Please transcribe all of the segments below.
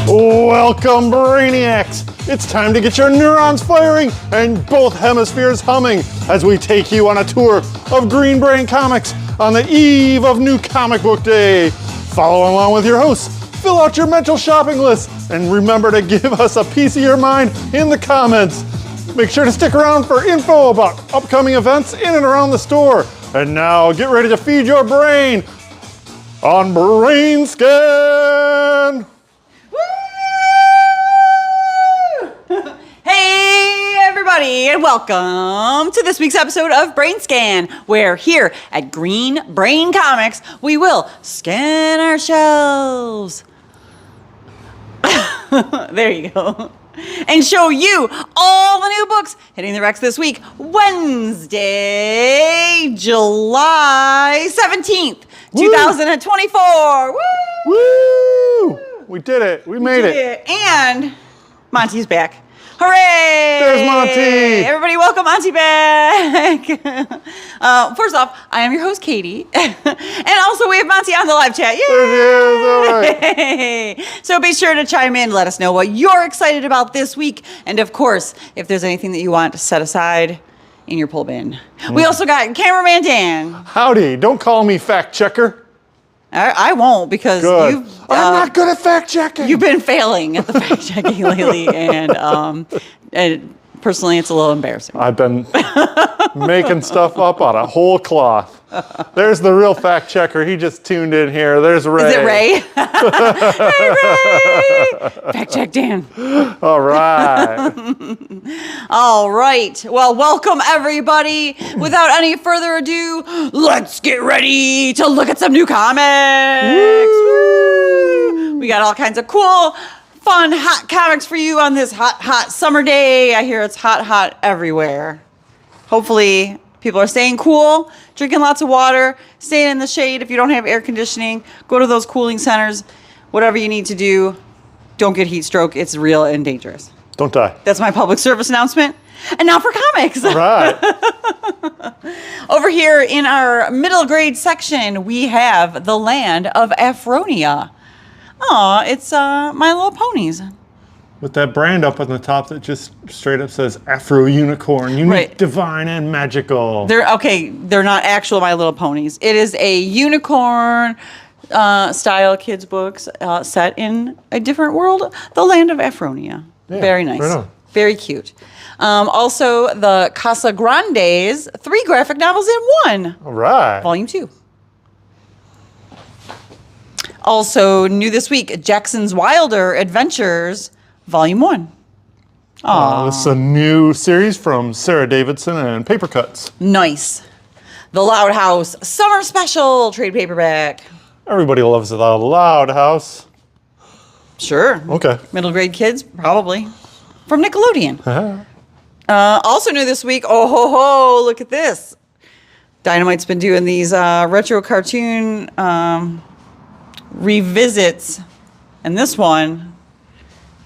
Welcome, Brainiacs! It's time to get your neurons firing and both hemispheres humming as we take you on a tour of Green Brain Comics on the eve of New Comic Book Day. Follow along with your hosts, fill out your mental shopping list, and remember to give us a piece of your mind in the comments. Make sure to stick around for info about upcoming events in and around the store. And now, get ready to feed your brain on BrainScan! Hey everybody, and welcome to this week's episode of BrainScan, where here at Green Brain Comics, we will scan our shelves. There you go. And show you all the new books hitting the Rex this week, Wednesday, July 17th, 2024. Woo! Woo! We did it. We made it. And Monty's back. Hooray! There's Monty! Everybody welcome Monty back! First off, I am your host, Katie. And also we have Monty on the live chat. Yay! There it is, all right. Yay! So be sure to chime in, let us know what you're excited about this week. And of course, if there's anything that you want to set aside in your pull bin. We also got cameraman Dan. Howdy, don't call me fact checker. I won't, because Good. I'm not good at fact checking. you've been failing at the fact checking lately, and personally, it's a little embarrassing. I've been making stuff up out of whole cloth. There's the real fact checker. He just tuned in here. There's Ray. Is it Ray? Hey, Ray! Fact check Dan. All right. All right. Well, welcome everybody. Without any further ado, let's get ready to look at some new comics. Woo! We got all kinds of cool, fun, hot comics for you on this hot, hot summer day. I hear it's hot, hot everywhere. Hopefully, people are staying cool, drinking lots of water, staying in the shade. If you don't have air conditioning, go to those cooling centers. Whatever you need to do, don't get heat stroke. It's real and dangerous. Don't die. That's my public service announcement. And now for comics. All right. Over here in our middle grade section, we have The Land of Afronia. Aw, it's My Little Ponies. With that brand up on the top that just straight up says Afro Unicorn, unique, Right. divine, and magical. They're not actual My Little Ponies. It is a unicorn style kids books set in a different world, the land of Afronia. Yeah, Very nice. right on. Very cute. Also, the Casa Grandes, 3 graphic novels in 1. All right. Volume 2. Also, new this week, Jackson's Wilder Adventures, Volume 1. This is a new series from Sarah Davidson and Paper Cuts. Nice. The Loud House Summer Special trade paperback. Everybody loves the Loud House. Sure. Okay. Middle grade kids, probably. From Nickelodeon. Also new this week, oh ho ho, look at this. Dynamite's been doing these retro cartoon revisits. And this one,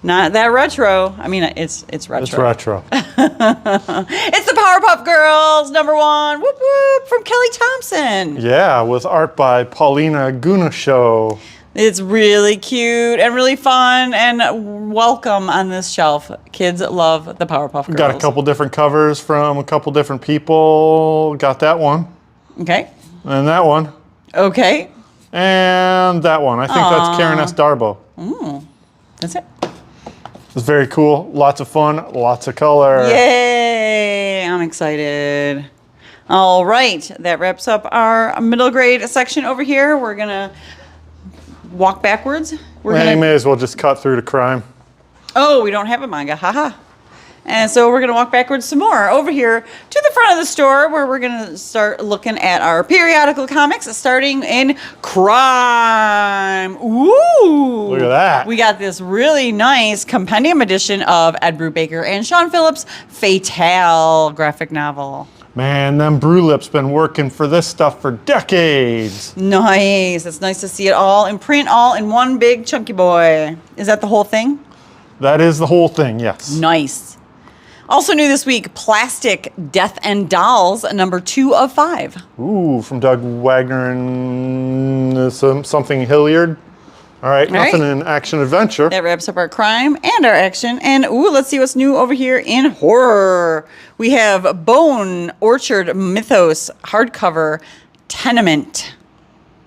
not that retro. I mean, it's retro. It's retro. It's the Powerpuff Girls, #1. Whoop whoop, from Kelly Thompson. Yeah, with art by Paulina Guneshow. It's really cute and really fun and welcome on this shelf. Kids love the Powerpuff Girls. Got a couple different covers from a couple different people. Got that one. Okay. And that one. Okay. And that one. I think that's Karen S. Darbo. That's it. It's very cool. Lots of fun. Lots of color. Yay! I'm excited. All right. That wraps up our middle grade section over here. We're going to walk backwards. You may as well just cut through to crime. Oh, we don't have a manga. Haha. And so we're going to walk backwards some more over here to the front of the store, where we're going to start looking at our periodical comics, starting in crime. Ooh. Look at that. We got this really nice compendium edition of Ed Brubaker and Sean Phillips' Fatale graphic novel. Man, them Brew Lips been working for this stuff for decades. Nice. It's nice to see it all in print, all in one big chunky boy. Is that the whole thing? That is the whole thing, yes. Nice. Also new this week, Plastic Death and Dolls, #2 of 5. Ooh, from Doug Wagner and something Hilliard. All right, All right. nothing in action adventure. That wraps up our crime and our action. And ooh, let's see what's new over here in horror. We have Bone Orchard Mythos hardcover Tenement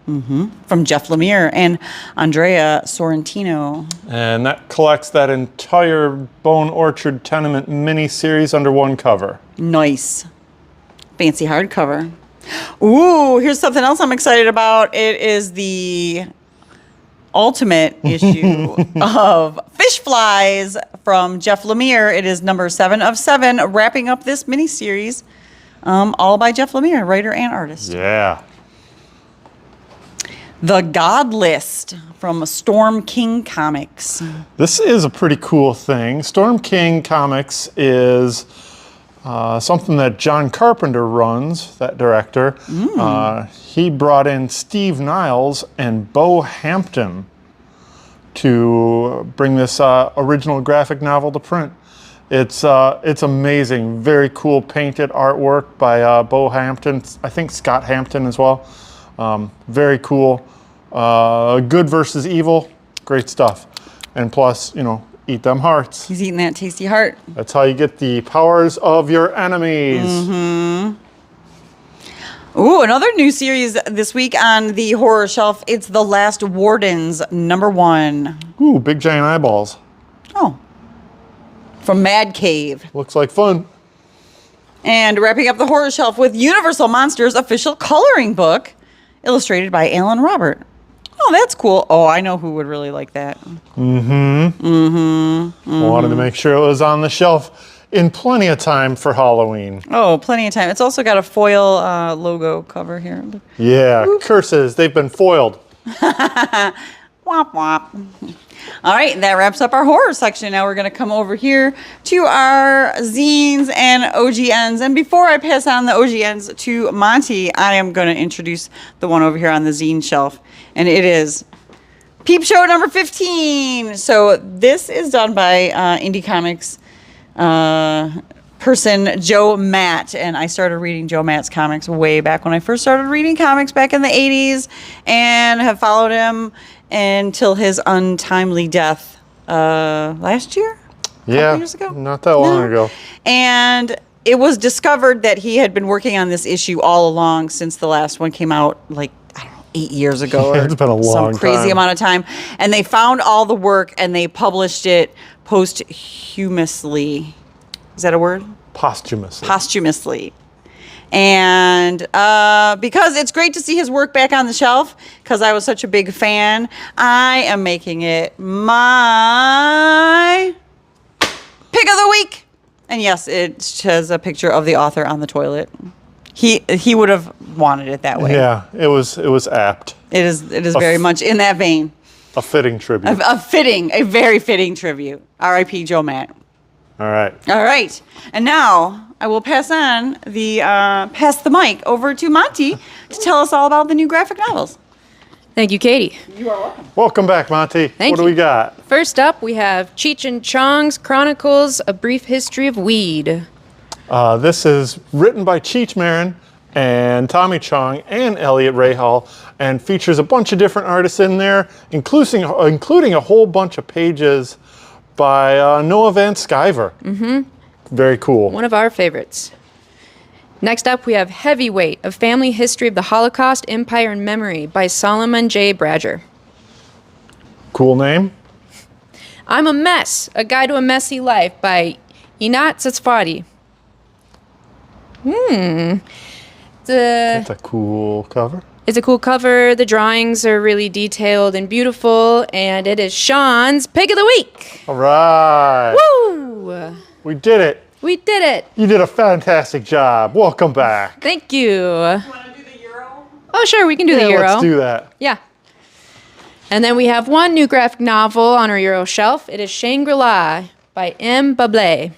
from Jeff Lemire and Andrea Sorrentino. And that collects that entire Bone Orchard Tenement mini-series under one cover. Nice. Fancy hardcover. Ooh, here's something else I'm excited about. It is the ultimate issue of Fish Flies from Jeff Lemire. It is number 7 of 7, wrapping up this miniseries, all by Jeff Lemire, writer and artist. Yeah. The God List from Storm King Comics. This is a pretty cool thing. Storm King Comics is something that John Carpenter runs, that director. He brought in Steve Niles and Bo Hampton to bring this original graphic novel to print. It's amazing. Very cool painted artwork by Bo Hampton. I think Scott Hampton as well. Very cool. Good versus evil. Great stuff. And plus, you know, eat them hearts. He's eating that tasty heart. That's how you get the powers of your enemies. Ooh, another new series this week on the horror shelf. It's The Last Wardens, number 1. Ooh, big giant eyeballs. Oh. From Mad Cave. Looks like fun. And wrapping up the horror shelf with Universal Monsters official coloring book, illustrated by Alan Robert. Oh, that's cool. Oh, I know who would really like that. Wanted to make sure it was on the shelf in plenty of time for Halloween. Oh, plenty of time. It's also got a foil logo cover here. Yeah, curses. They've been foiled. Womp womp. All right, that wraps up our horror section. Now we're going to come over here to our zines and OGNs. And before I pass on the OGNs to Monty, I am going to introduce the one over here on the zine shelf. And it is Peep Show number 15. So this is done by Indie Comics person Joe Matt, and I started reading Joe Matt's comics way back when I first started reading comics back in the 80s, and have followed him until his untimely death last year? Yeah, years ago? not that long ago. And it was discovered that he had been working on this issue all along since the last one came out, like, I don't know, 8 years ago. It's been a long some crazy time. amount of time. And they found all the work and they published it posthumously. Is that a word? Posthumously. Posthumously. And because it's great to see his work back on the shelf, because I was such a big fan, I am making it my pick of the week. And yes, it has a picture of the author on the toilet. He would have wanted it that way. Yeah, it was apt. It is very much in that vein. A fitting tribute. A very fitting tribute. R.I.P. Joe Matt. All right. All right. And now I will pass the mic over to Monty to tell us all about the new graphic novels. Thank you, Katie. You are welcome. Welcome back, Monty. Thank what you. do we got? First up, we have Cheech and Chong's Chronicles: A Brief History of Weed. This is written by Cheech Marin and Tommy Chong and Elliot Rahal, and features a bunch of different artists in there, including a whole bunch of pages by Noah Van Sciver. Very cool. One of our favorites. Next up, we have Heavyweight: A Family History of the Holocaust, Empire, and Memory by Solomon J. Bradger. Cool name. I'm a Mess: A Guide to a Messy Life by Inat Satsfadi. That's a cool cover. It's a cool cover. The drawings are really detailed and beautiful, and it is Sean's Pick of the Week. All right. Woo! We did it. We did it. You did a fantastic job. Welcome back. Thank you. You want to do the Euro? Oh, sure, we can do the Euro. Let's do that. Yeah. And then we have one new graphic novel on our Euro shelf. It is Shangri-La by M. Bublé.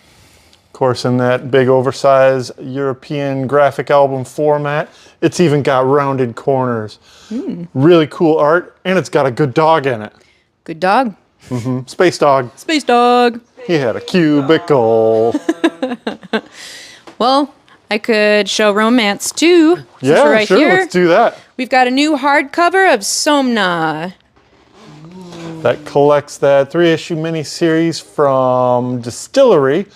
Of course, in that big oversized European graphic album format, it's even got rounded corners. Really cool art, and it's got a good dog in it. Good dog. Space dog. Space dog. He had a cubicle. Well, I could show romance too. since we're Yeah, right sure, here. let's do that. We've got a new hardcover of Somna. that collects that 3-issue miniseries from Distillery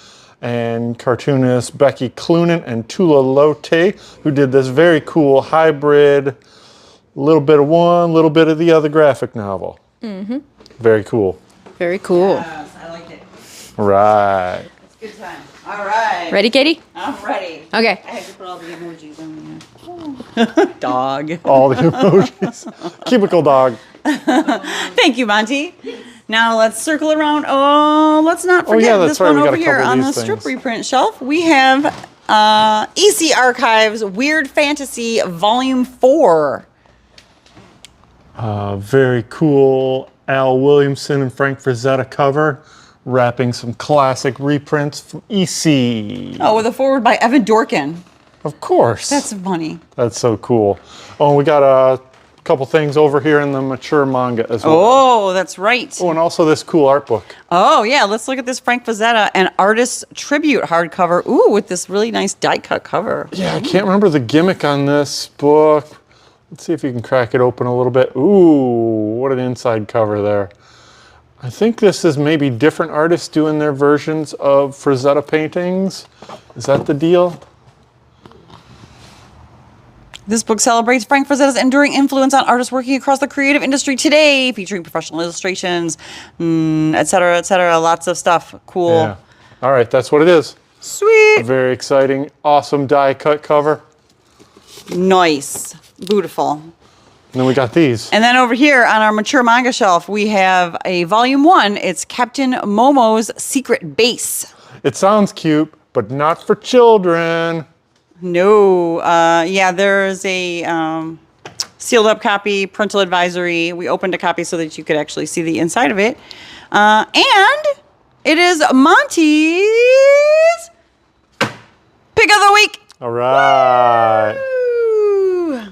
and cartoonist Becky Cloonan and Tula Lote, who did this very cool hybrid, little bit of one, little bit of the other graphic novel. Very cool. Very cool. Yes, I like it. Right. It's a good time. All right. Ready, Katie? I'm ready. Okay. I had to put all the emojis on here. Dog. All the emojis. Cubicle dog. Thank you, Monty. Now let's circle around. Oh, let's not forget yeah, that's this right. one We got over a here couple of on the these strip things. reprint shelf. We have EC Archives Weird Fantasy Volume 4. Very cool Al Williamson and Frank Frazetta cover, wrapping some classic reprints from EC. Oh, with a forward by Evan Dorkin. Of course. That's funny. That's so cool. Oh, and we got a couple things over here in the mature manga as well. Oh, that's right. Oh, and also this cool art book. Oh, yeah. Let's look at this Frank Frazetta and Artist Tribute hardcover. Ooh, with this really nice die cut cover. Yeah, I can't remember the gimmick on this book. Let's see if you can crack it open a little bit. Ooh, what an inside cover there. I think this is maybe different artists doing their versions of Frazetta paintings. Is that the deal? This book celebrates Frank Frazetta's enduring influence on artists working across the creative industry today, featuring professional illustrations, et cetera, et cetera. Lots of stuff. Cool. Yeah. All right, that's what it is. Sweet. Very exciting, awesome die cut cover. Nice. Beautiful. And then we got these. And then over here on our mature manga shelf, we have a volume 1. It's Captain Momo's Secret Base. It sounds cute, but not for children. No. Yeah, there's a sealed up copy, parental advisory. We opened a copy so that you could actually see the inside of it. And it is Monty's Pick of the Week. All right. Woo!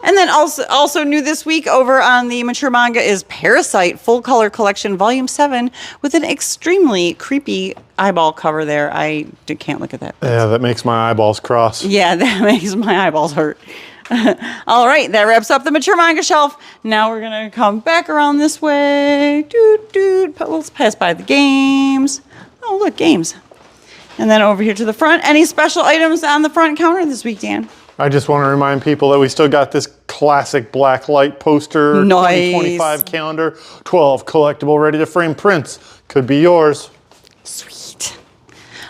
And then also new this week over on the mature manga is Parasite Full Color Collection Volume 7 with an extremely creepy eyeball cover there. I can't look at that. Yeah, that makes my eyeballs cross. Yeah, that makes my eyeballs hurt. All right, that wraps up the mature manga shelf. Now we're going to come back around this way. Let's pass by the games. Oh, look, games. And then over here to the front. Any special items on the front counter this week, Dan? I just want to remind people that we still got this classic black light poster, Nice. 2025 calendar, 12 collectible ready-to-frame prints. Could be yours. Sweet.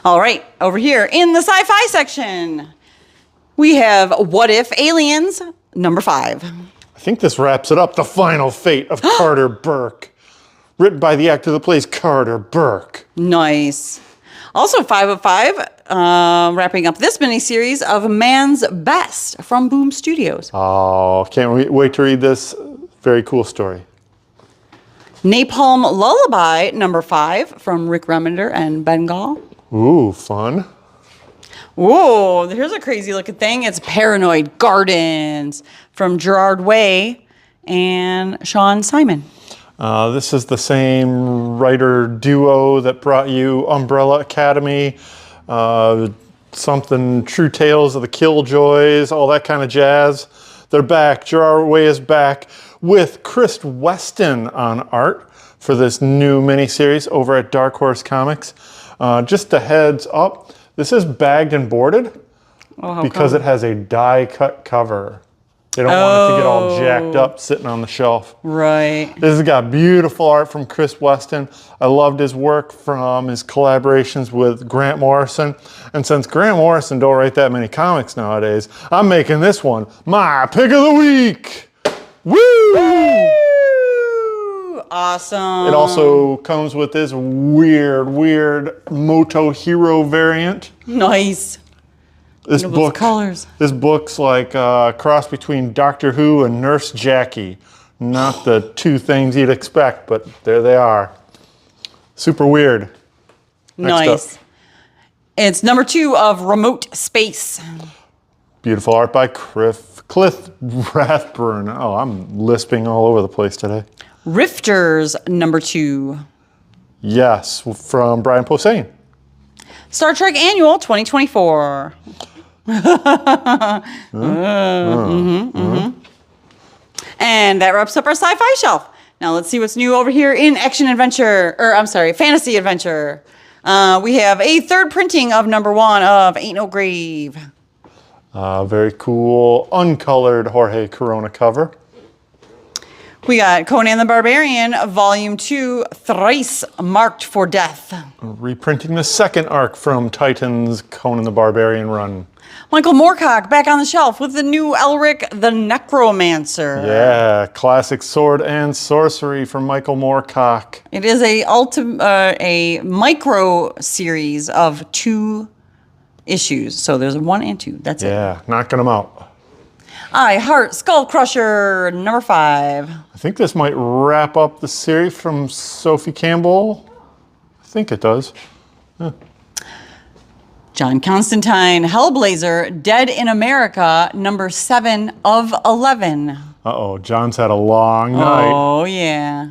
All right, over here in the sci-fi section, we have What If Aliens, number 5. I think this wraps it up. The Final Fate of Carter Burke. Written by the actor that plays Carter Burke. Nice. Also 5 of 5, wrapping up this miniseries of Man's Best from Boom Studios. Oh, can't wait to read this very cool story. Napalm Lullaby, number 5, from Rick Remender and Bengal. Ooh, fun. Whoa, here's a crazy looking thing. It's Paranoid Gardens from Gerard Way and Sean Simon. This is the same writer duo that brought you Umbrella Academy, something True Tales of the Killjoys, all that kind of jazz. They're back. Gerard Way is back with Chris Weston on art for this new miniseries over at Dark Horse Comics. Just a heads up, this is bagged and boarded because it has a die cut cover. They don't want it to get all jacked up sitting on the shelf. Right. This has got beautiful art from Chris Weston. I loved his work from his collaborations with Grant Morrison. And since Grant Morrison don't write that many comics nowadays, I'm making this one my pick of the week. Woo! Woo! Awesome. It also comes with this weird Moto Hero variant. Nice. This Those book, colors. This book's like a cross between Doctor Who and Nurse Jackie. Not the two things you'd expect, but there they are. Super weird. Next Nice. up. It's number 2 of Remote Space. Beautiful art by Cliff Rathburn. Oh, I'm lisping all over the place today. Rifters, number 2. Yes, from Brian Posehn. Star Trek Annual 2024. And that wraps up our sci-fi shelf. Now let's see what's new over here in fantasy adventure. We have a third printing of #1 of Ain't No Grave. Very cool, uncolored Jorge Corona cover. We got Conan the Barbarian, Volume 2, Thrice Marked for Death. Reprinting the second arc from Titan's Conan the Barbarian run. Michael Moorcock back on the shelf with the new Elric the Necromancer. Yeah, classic sword and sorcery from Michael Moorcock. It is a micro series of 2 issues. So there's 1 and 2. That's it. Yeah, knocking them out. I Heart Skull Crusher, #5. I think this might wrap up the series from Sophie Campbell. I think it does. John Constantine, Hellblazer, Dead in America, #7 of 11. Uh-oh, John's had a long night. Oh, yeah.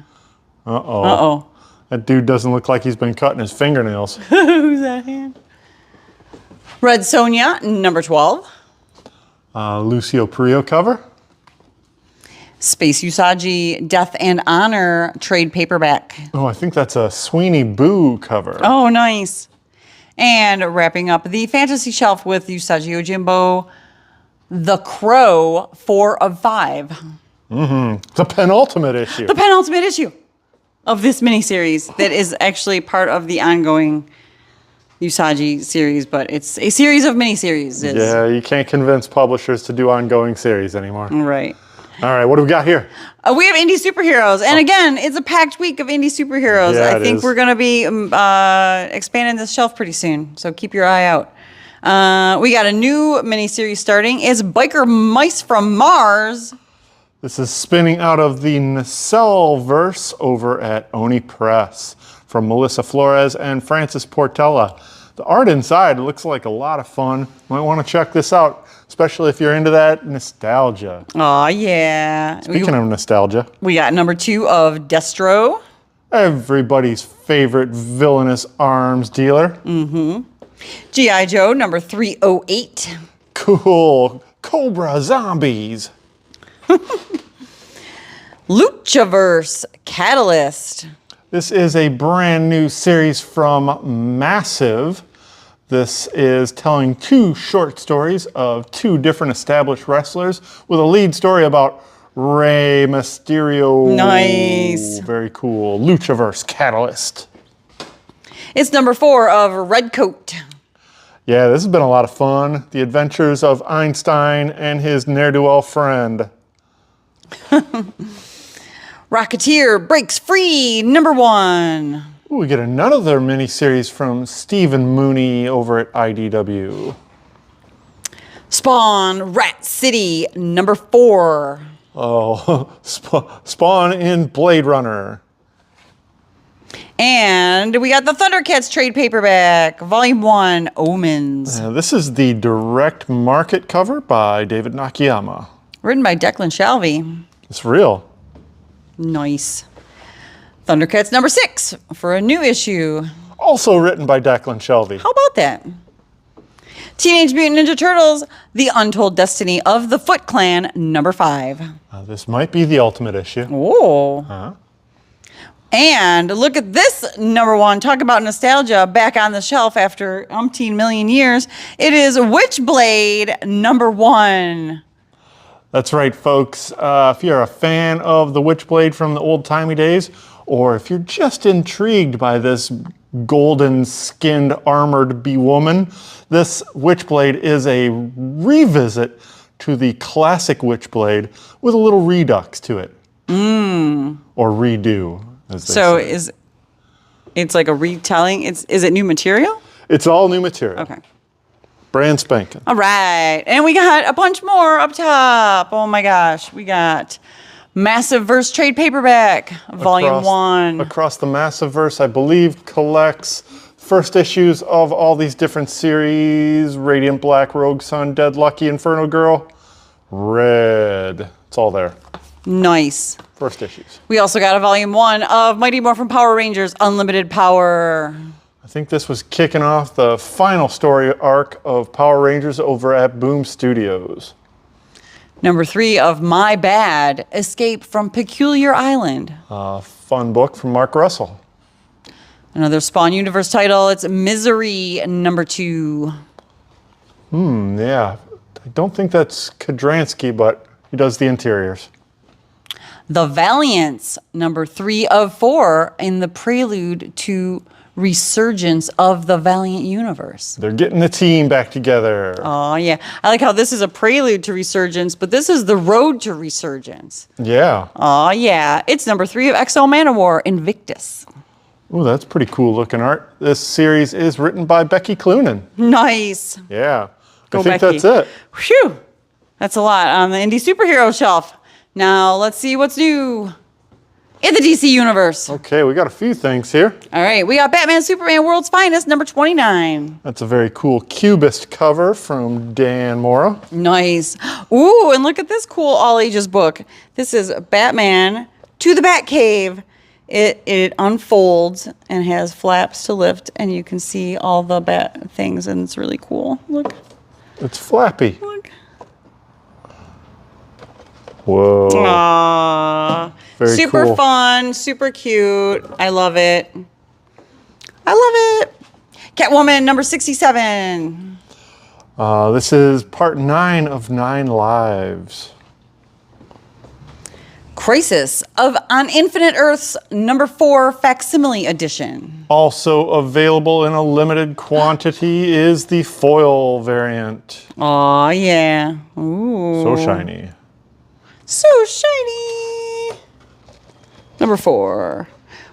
Uh-oh. Uh-oh. That dude doesn't look like he's been cutting his fingernails. Who's that hand? Red Sonja, #12. Lucio Purio cover. Space Usagi, Death and Honor, trade paperback. Oh, I think that's a Sweeney Boo cover. Oh, nice. And wrapping up the fantasy shelf with Usagi Yojimbo, The Crow, 4 of 5. The penultimate issue. The penultimate issue of this miniseries that is actually part of the ongoing Usagi series, but it's a series of miniseries. Yeah, you can't convince publishers to do ongoing series anymore. Right. All right, what do we got here? We have indie superheroes. And again, it's a packed week of indie superheroes. Yeah, I think we're going to be expanding this shelf pretty soon, so keep your eye out. We got a new miniseries starting. It's Biker Mice from Mars. This is spinning out of the Nacelle-verse over at Oni Press from Melissa Flores and Francis Portella. The art inside looks like a lot of fun. Might want to check this out, especially if you're into that nostalgia. Oh, yeah. Speaking of nostalgia, We got #2 of Destro. everybody's favorite villainous arms dealer. G.I. Joe, #308. Cool Cobra zombies. Luchaverse Catalyst. This is a brand new series from Massive. This is telling 2 short stories of 2 different established wrestlers with a lead story about Rey Mysterio. Nice. Very cool. Luchaverse Catalyst. It's #4 of Redcoat. Yeah, this has been a lot of fun. The adventures of Einstein and his ne'er-do-well friend. Rocketeer breaks free, #1. Ooh, we get another miniseries from Stephen Mooney over at IDW. Spawn Rat City, #4. Oh, Spawn in Blade Runner. And we got the Thundercats trade paperback, Volume 1, Omens. This is the direct market cover by David Nakayama. Written by Declan Shalvey. It's real. Nice. Thundercats #6 for a new issue. Also written by Declan Shalvey. How about that? Teenage Mutant Ninja Turtles, The Untold Destiny of the Foot Clan, #5. This might be the ultimate issue. Oh. And look at this #1. Talk about nostalgia back on the shelf after umpteen million years. It is Witchblade #1. That's right, folks. If you're a fan of the Witchblade from the old-timey days, or if you're just intrigued by this golden-skinned, armored bee-woman, this Witchblade is a revisit to the classic Witchblade with a little redux to it. Or redo, as they So say. it's like a retelling? Is it new material? It's all new material. Okay. Brand spanking. All right. And we got a bunch more up top. Oh my gosh. We got Massive Verse Trade Paperback, Volume 1. Across the Massiveverse, I believe, collects first issues of all these different series. Radiant Black, Rogue Sun, Dead Lucky, Inferno Girl, Red. It's all there. Nice. First issues. We also got a Volume 1 of Mighty Morphin Power Rangers Unlimited Power. I think this was kicking off the final story arc of Power Rangers over at Boom Studios. Number 3 of My Bad, Escape from Peculiar Island. Fun book from Mark Russell. Another Spawn Universe title, it's Misery, number 2. Yeah. I don't think that's Kodransky, but he does the interiors. The Valiants, number 3 of 4 in the prelude to Resurgence of the Valiant Universe. They're getting the team back together. Oh, yeah. I like how this is a prelude to Resurgence, but this is the road to Resurgence. Yeah. Oh, yeah. It's number 3 of Exo Manowar, Invictus. Ooh, that's pretty cool looking art. This series is written by Becky Cloonan. Nice. Yeah. Go, I think Becky. that's it. Whew. That's a lot on the indie superhero shelf. Now, let's see what's new in the DC Universe. Okay, we got a few things here. All right, we got Batman Superman World's Finest, number 29. That's a very cool cubist cover from Dan Mora. Nice. Ooh, and look at this cool all ages book. This is Batman to the Batcave. It unfolds and has flaps to lift, and you can see all the bat things, and it's really cool. Look. It's flappy. Look. Whoa. Aww. Very Super cool. fun, super cute. I love it. I love it. Catwoman, number 67. This is part 9 of 9 Lives. Crisis on Infinite Earths, number 4, facsimile edition. Also available in a limited quantity is the foil variant. Aw, yeah. Ooh. So shiny. So shiny. Number 4.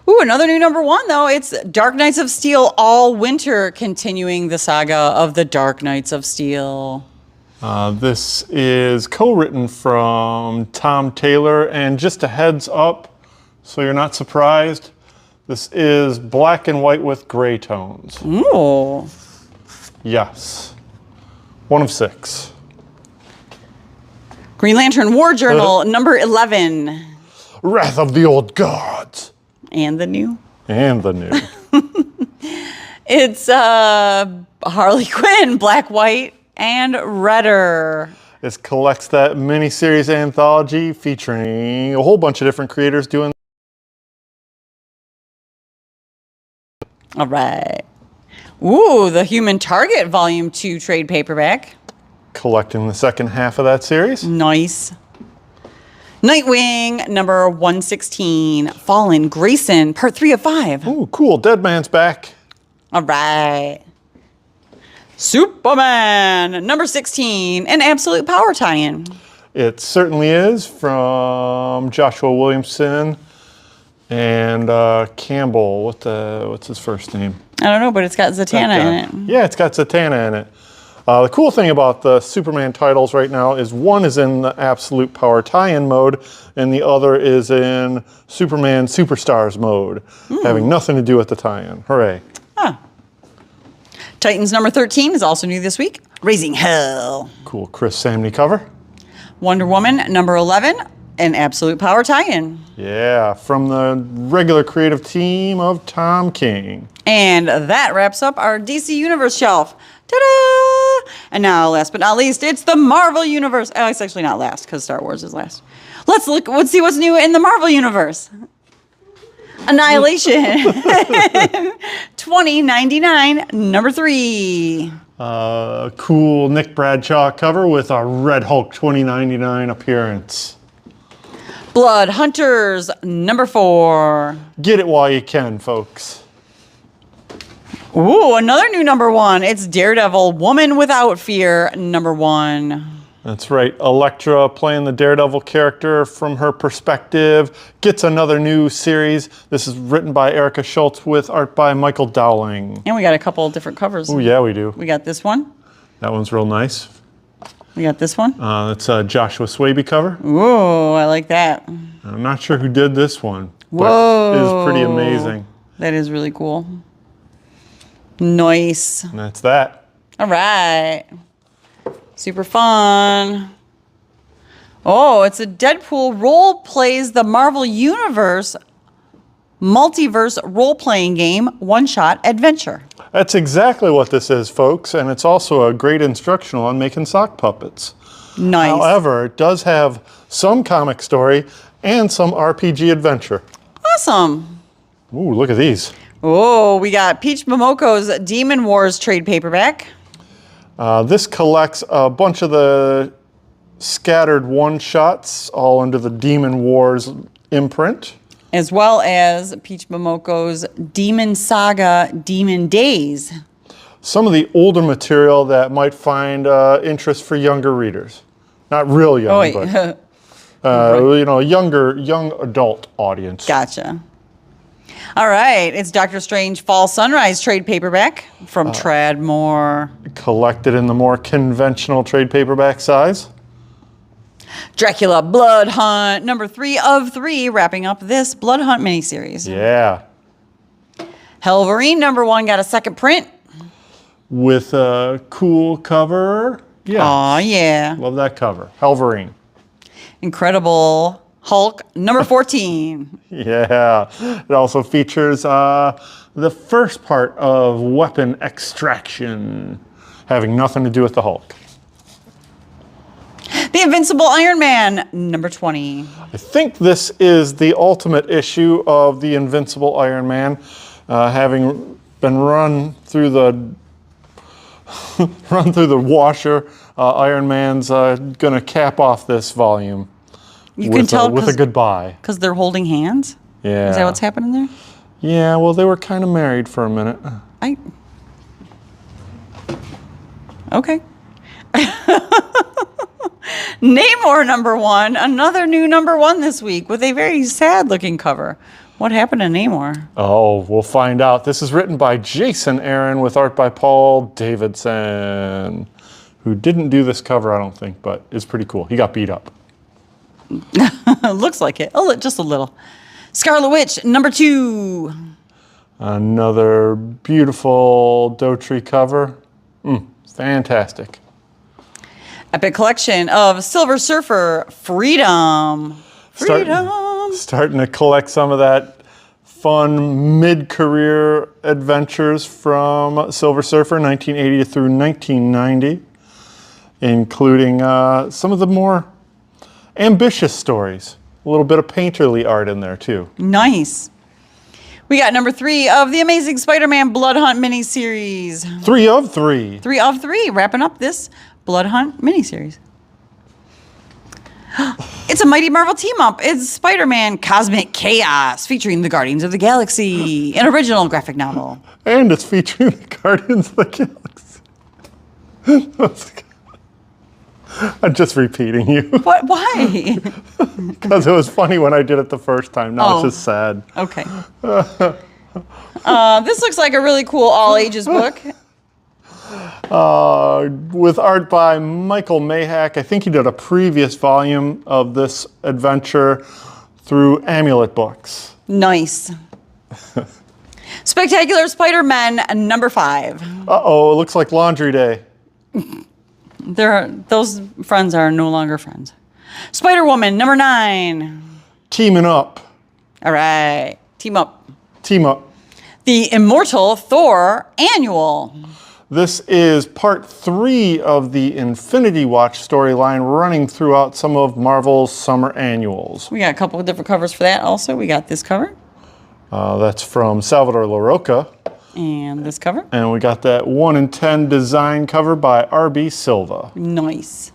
Ooh, another new number 1, though. It's Dark Knights of Steel All Winter, continuing the saga of the Dark Knights of Steel. This is co-written from Tom Taylor, and just a heads up, so you're not surprised, this is black and white with gray tones. Ooh. Yes. 1 of 6. Green Lantern War Journal, number 11. Wrath of the Old Gods. And the new. And the new. It's Harley Quinn, black, white, and redder. This collects that miniseries anthology featuring a whole bunch of different creators doing. All right. Ooh, the Human Target Volume 2 trade paperback. Collecting the second half of that series. Nice. Nightwing, number 116. Fallen Grayson, part 3 of 5. Ooh, cool. Dead Man's back. All right. Superman, number 16. An Absolute Power tie-in. It certainly is, from Joshua Williamson and Campbell. What's his first name? I don't know, but it's got Zatanna in it. Yeah, it's got Zatanna in it. The cool thing about the Superman titles right now is one is in the Absolute Power tie-in mode, and the other is in Superman Superstars mode, having nothing to do with the tie-in. Hooray. Huh. Titans number 13 is also new this week. Raising Hell. Cool Chris Samney cover. Wonder Woman, number 11. An Absolute Power tie-in. Yeah, from the regular creative team of Tom King. And that wraps up our DC Universe shelf. Ta-da! And now, last but not least, it's the Marvel Universe. Oh, it's actually not last, because Star Wars is last. Let's see what's new in the Marvel Universe. Annihilation. 2099, number 3. Cool Nick Bradshaw cover with a Red Hulk 2099 appearance. Blood Hunters, number 4. Get it while you can, folks. Ooh, another new number 1. It's Daredevil, Woman Without Fear, number 1. That's right. Elektra, playing the Daredevil character from her perspective, gets another new series. This is written by Erica Schultz with art by Michael Dowling. And we got a couple of different covers. Oh, yeah, we do. We got this one. That one's real nice. We got this one. It's a Joshua Swaby cover. Ooh, I like that. I'm not sure who did this one, but Whoa. it is pretty amazing. That is really cool. Nice. And that's that. All right. Super fun. Oh, it's a Deadpool role plays the Marvel Universe multiverse role-playing game, one-shot adventure. That's exactly what this is, folks, and it's also a great instructional on making sock puppets. Nice. However, it does have some comic story and some RPG adventure. Awesome. Ooh, look at these. Oh, we got Peach Momoko's Demon Wars trade paperback. This collects a bunch of the scattered one-shots, all under the Demon Wars imprint. As well as Peach Momoko's Demon Saga Demon Days. Some of the older material that might find interest for younger readers. Not real young, Oh, wait. but young adult audience. Gotcha. All right. It's Doctor Strange Fall Sunrise trade paperback from Tradmore. Collected in the more conventional trade paperback size. Dracula Blood Hunt, number 3 of 3, wrapping up this Blood Hunt miniseries. Yeah. Helverine, number 1, got a second print. With a cool cover. Yeah. Aw, yeah. Love that cover. Helverine. Incredible Hulk, number 14. Yeah. It also features the first part of Weapon Extraction, having nothing to do with the Hulk. The Invincible Iron Man, number 20. I think this is the ultimate issue of the Invincible Iron Man, having been run through the washer. Iron Man's gonna cap off this volume. You can tell with a goodbye. because they're holding hands. Yeah. Is that what's happening there? Yeah. Well, they were kind of married for a minute. Okay. Namor, number 1, another new number 1 this week with a very sad-looking cover. What happened to Namor? Oh, we'll find out. This is written by Jason Aaron with art by Paul Davidson, who didn't do this cover, I don't think, but it's pretty cool. He got beat up. Looks like it. Oh, just a little. Scarlet Witch, number 2. Another beautiful Dotry cover. Fantastic. Epic collection of Silver Surfer Freedom. Starting to collect some of that fun mid-career adventures from Silver Surfer, 1980 through 1990, including some of the more ambitious stories. A little bit of painterly art in there, too. Nice. We got number 3 of the Amazing Spider-Man Blood Hunt miniseries. 3 of 3. 3 of 3, wrapping up this Blood Hunt miniseries. It's a Mighty Marvel team-up. It's Spider-Man Cosmic Chaos, featuring the Guardians of the Galaxy, an original graphic novel. And it's featuring the Guardians of the Galaxy. I'm just repeating you. What? Why? Because it was funny when I did it the first time. Now it's just sad. Okay. This looks like a really cool all-ages book. With art by Michael Mayhack. I think he did a previous volume of this adventure through Amulet Books. Nice. Spectacular Spider-Man, number 5. Uh-oh, it looks like Laundry Day. Those friends are no longer friends. Spider-Woman, number 9. Teaming up. All right. Team up. Team up. The Immortal Thor Annual. This is part 3 of the Infinity Watch storyline running throughout some of Marvel's summer annuals. We got a couple of different covers for that also. We got this cover. That's from Salvador LaRocca. And this cover. And we got that 1 in 10 design cover by R.B. Silva. Nice.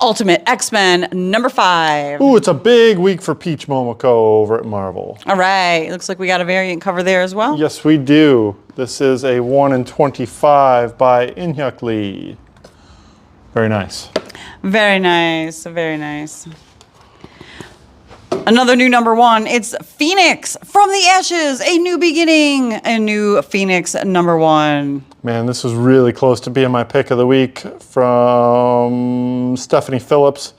Ultimate X-Men, number 5. Ooh, it's a big week for Peach Momoko over at Marvel. All right. Looks like we got a variant cover there as well. Yes, we do. This is a 1 in 25 by Inhyuk Lee. Very nice. Very nice. Very nice. Another new number 1. It's Phoenix from the Ashes, a new beginning. A new Phoenix number 1. Man, this was really close to being my pick of the week from Stephanie Phillips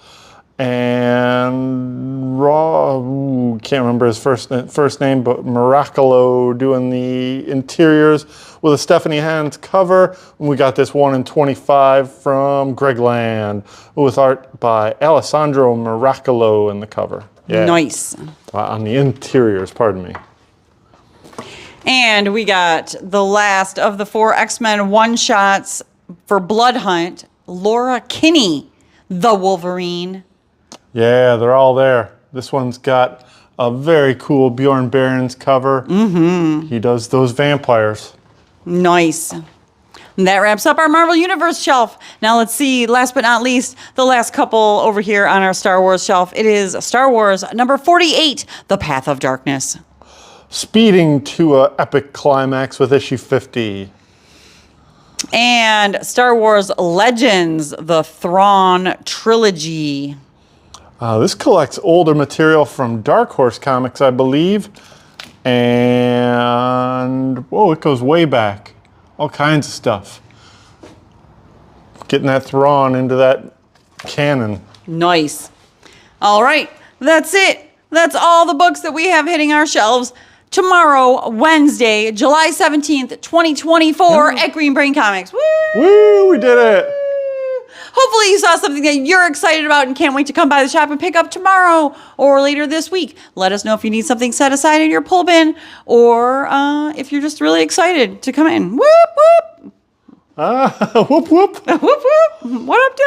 and can't remember his first name, but Miracolo doing the interiors with a Stephanie Hans cover. And we got this 1 in 25 from Greg Land with art by Alessandro Miracolo in the cover. Yeah. Nice. On the interiors, pardon me. And we got the last of the 4 X-Men one-shots for Blood Hunt, Laura Kinney, the Wolverine. Yeah, they're all there. This one's got a very cool Bjorn Barons cover. Mm-hmm. He does those vampires. Nice. And that wraps up our Marvel Universe shelf. Now let's see, last but not least, the last couple over here on our Star Wars shelf. It is Star Wars number 48, The Path of Darkness. Speeding to an epic climax with issue 50. And Star Wars Legends, the Thrawn trilogy. This collects older material from Dark Horse Comics, I believe. And, whoa, it goes way back. All kinds of stuff. Getting that Thrawn into that canon. Nice. All right, that's it. That's all the books that we have hitting our shelves tomorrow, Wednesday, July 17th, 2024 at Green Brain Comics. Woo! Woo, we did it. Hopefully you saw something that you're excited about and can't wait to come by the shop and pick up tomorrow or later this week. Let us know if you need something set aside in your pull bin or if you're just really excited to come in. Whoop, whoop. Whoop, whoop. Whoop, whoop. What up,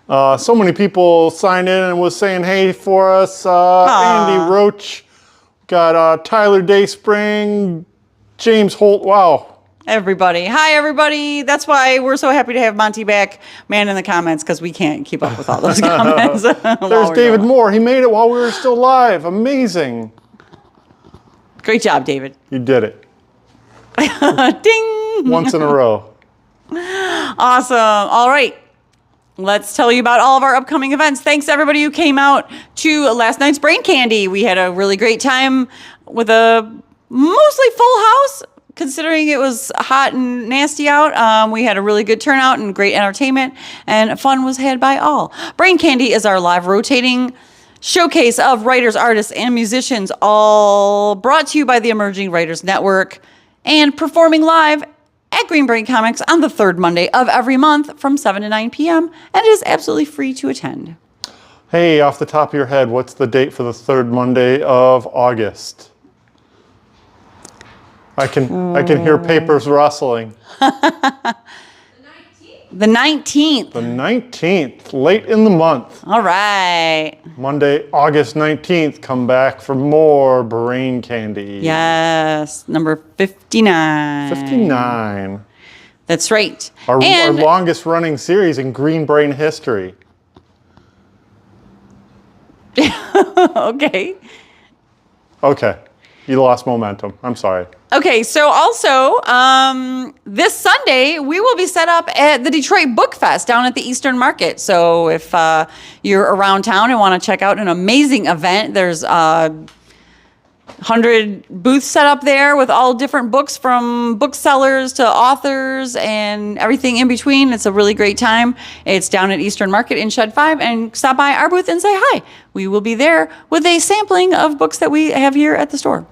do? So many people signed in and was saying hey for us. Andy Roach, got Tyler Dayspring, James Holt. Wow. Everybody. Hi, everybody. That's why we're so happy to have Monty back, man in the comments, because we can't keep up with all those comments. There's David Moore. He made it while we were still live. Amazing. Great job, David. You did it. Ding. Once in a row. Awesome. All right. Let's tell you about all of our upcoming events. Thanks to everybody who came out to last night's Brain Candy. We had a really great time with a mostly full house, considering it was hot and nasty out. We had a really good turnout and great entertainment, and fun was had by all. Brain Candy is our live rotating showcase of writers, artists, and musicians, all brought to you by the Emerging Writers Network and performing live at Green Brain Comics on the third Monday of every month from 7 to 9 p.m. And it is absolutely free to attend. Hey, off the top of your head, what's the date for the third Monday of August? I can hear papers rustling. The 19th. The 19th, late in the month. All right. Monday, August 19th, come back for more Brain Candy. Yes, number 59. 59. That's right. Our longest running series in Green Brain history. Okay. Okay. You lost momentum. I'm sorry. Okay, so also, this Sunday, we will be set up at the Detroit Book Fest down at the Eastern Market. So if you're around town and want to check out an amazing event, there's 100 booths set up there with all different books from booksellers to authors and everything in between. It's a really great time. It's down at Eastern Market in Shed 5, and stop by our booth and say hi. We will be there with a sampling of books that we have here at the store.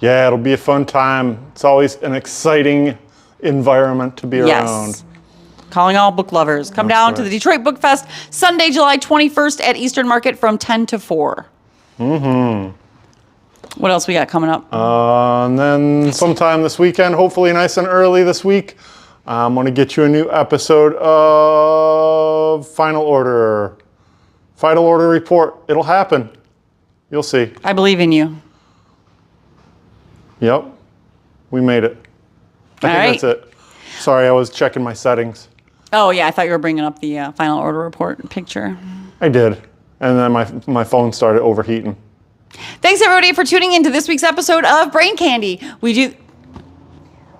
Yeah, it'll be a fun time. It's always an exciting environment to be around. Calling all book lovers. Come down to the Detroit Book Fest Sunday, July 21st at Eastern Market from 10 to 4. Mm-hmm. What else we got coming up? And then sometime this weekend, hopefully nice and early this week, I'm going to get you a new episode of Final Order. Final Order Report. It'll happen. You'll see. I believe in you. Yep. We made it. I think that's it. Sorry, I was checking my settings. Oh, yeah. I thought you were bringing up the Final Order Report picture. I did. And then my phone started overheating. Thanks, everybody, for tuning in to this week's episode of Brain Candy. We do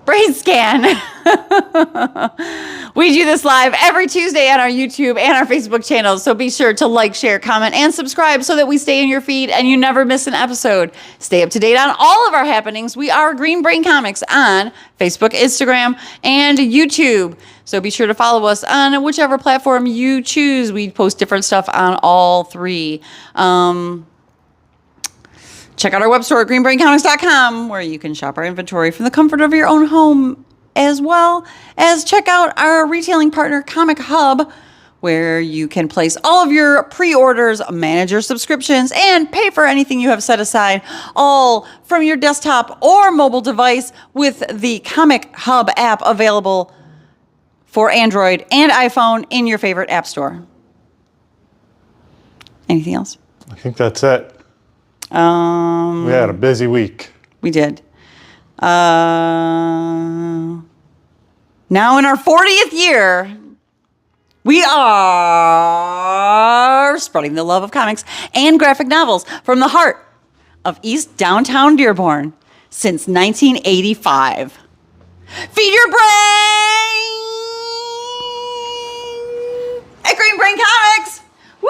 BrainScan. We do this live every Tuesday on our YouTube and our Facebook channels, so be sure to like, share, comment, and subscribe so that we stay in your feed and you never miss an episode. Stay up to date on all of our happenings. We are Green Brain Comics on Facebook, Instagram, and YouTube. So be sure to follow us on whichever platform you choose. We post different stuff on all three. Check out our web store at greenbraincomics.com, where you can shop our inventory from the comfort of your own home, as well as check out our retailing partner, ComicHub, where you can place all of your pre-orders, manage your subscriptions, and pay for anything you have set aside, all from your desktop or mobile device with the COMICHUB app available for Android and iPhone in your favorite app store. Anything else? I think that's it. We had a busy week. We did. Now in our 40th year, we are spreading the love of comics and graphic novels from the heart of East Downtown Dearborn since 1985. Feed your brain at Green Brain Comics! Woo!